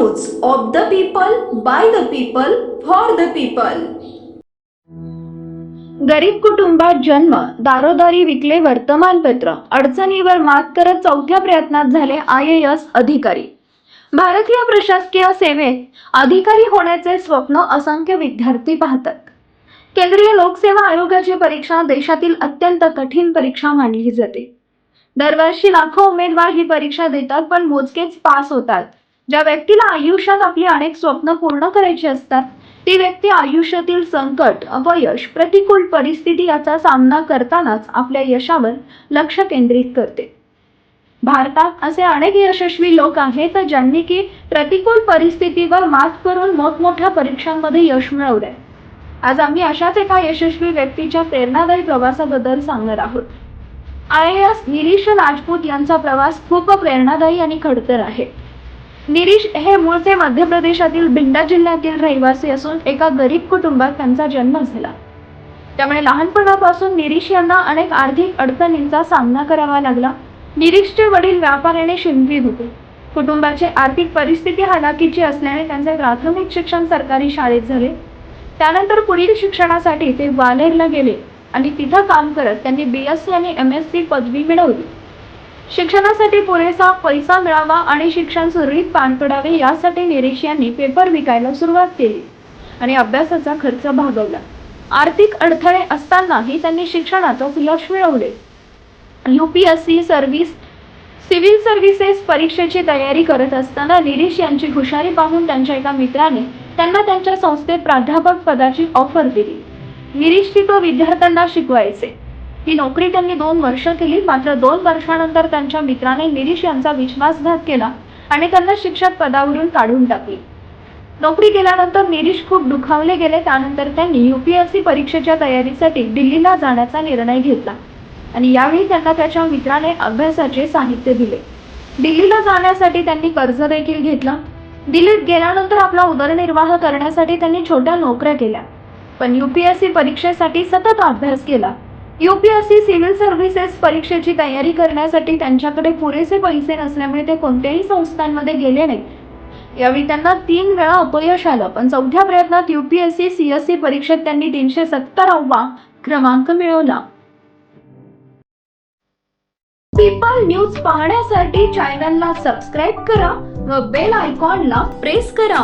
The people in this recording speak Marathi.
News of the people, by the people, for the people. गरीब कुटुंबात जन्म, दारोदारी विकले वर्तमानपत्र, अडचणीवर मात करत चौथ्या प्रयत्नात झाले IAS अधिकारी. भारतीय प्रशासकीय सेवेत अधिकारी होण्याचे स्वप्न असंख्य विद्यार्थी पाहतात. केंद्रीय लोकसेवा आयोगाची परीक्षा देशातील अत्यंत कठीण परीक्षा मानली जाते. दरवर्षी लाखो उमेदवार ही परीक्षा देतात, पण मोजकेच पास होतात. ज्या व्यक्तीला आयुष्यात आपली अनेक स्वप्न पूर्ण करायची असतात, ती व्यक्ती आयुष्यातील संकट, अपयश, प्रतिकूल परिस्थिती याचा सामना करतानाच आपल्या यशावर लक्ष केंद्रित करते. भारतात असे अनेक यशस्वी लोक आहेत ज्यांनी की प्रतिकूल परिस्थितीवर मात करून मोठमोठ्या परीक्षांमध्ये यश मिळवले. आज आम्ही अशाच एका यशस्वी व्यक्तीच्या प्रेरणादायी प्रवासाबद्दल सांगणार आहोत. IAS निरीश राजपूत यांचा प्रवास खूप प्रेरणादायी आणि खडतर आहे. निरीश हे मूळचे मध्य प्रदेशातील भिंड जिल्ह्यातील रहिवासी असून एका गरीब कुटुंबात त्यांचा जन्म झाला. त्यामुळे लहानपणापासून निरीश यांना अनेक आर्थिक अडचणींचा सामना करावा लागला. निरीशचे वडील व्यापाऱ्याने शिंपी होते. कुटुंबाची आर्थिक परिस्थिती हलाखीची असल्याने त्यांचे प्राथमिक शिक्षण सरकारी शाळेत झाले. त्यानंतर पुढील शिक्षणासाठी ते ग्वाल्हेरला गेले आणि तिथं काम करत त्यांनी BSc आणि MSc पदवी मिळवली. शिक्षणासाठी पुरेसा पैसा मिळावा आणि शिक्षण सुरळीत पार पडावे यासाठी निरीश यांनी पेपर विकायला सुरुवात केली आणि अभ्यासाचा खर्च भागवला. आर्थिक अडथळे असतानाही त्यांनी शिक्षणातच यश मिळवले. UPSC सिव्हिल सर्व्हिसेस परीक्षेची तयारी करत असताना निरीश यांची हुशारी पाहून त्यांच्या एका मित्राने त्यांना त्यांच्या संस्थेत प्राध्यापक पदाची ऑफर दिली. निरीश तिथं विद्यार्थ्यांना शिकवायचे. ही नोकरी त्यांनी 2 वर्ष केली. मात्र 2 वर्षानंतर त्यांच्या मित्राने निरीश यांचा विश्वासघात केला आणि त्यांना शिक्षक पदावरून काढून टाकले. नोकरी केल्यानंतर निरीश खूप दुखावले गेले. त्यानंतर त्यांनी UPSC परीक्षेच्या तयारीसाठी दिल्लीला जाण्याचा निर्णय घेतला आणि यावेळी त्यांना त्याच्या मित्राने अभ्यासाचे साहित्य दिले. दिल्लीला जाण्यासाठी त्यांनी कर्ज देखील घेतलं. दिल्लीत गेल्यानंतर आपला उदरनिर्वाह करण्यासाठी त्यांनी छोट्या नोकऱ्या केल्या, पण UPSC परीक्षेसाठी सतत अभ्यास केला. UPSC सिव्हिल सर्व्हिसेस परीक्षेची तयारी करण्यासाठी त्यांच्याकडे पुरेसे पैसे नसल्यामुळे ते कोणत्याही संस्थांमध्ये गेले नाहीत. यावेळी त्यांना 3 वेळा अपयश आलं, पण चौथ्या प्रयत्नात UPSC CSE परीक्षेत त्यांनी 370वा क्रमांक मिळवला. पीपल न्यूज पाहण्यासाठी चॅनलला सबस्क्राईब करा व बेल आयकॉनला प्रेस करा.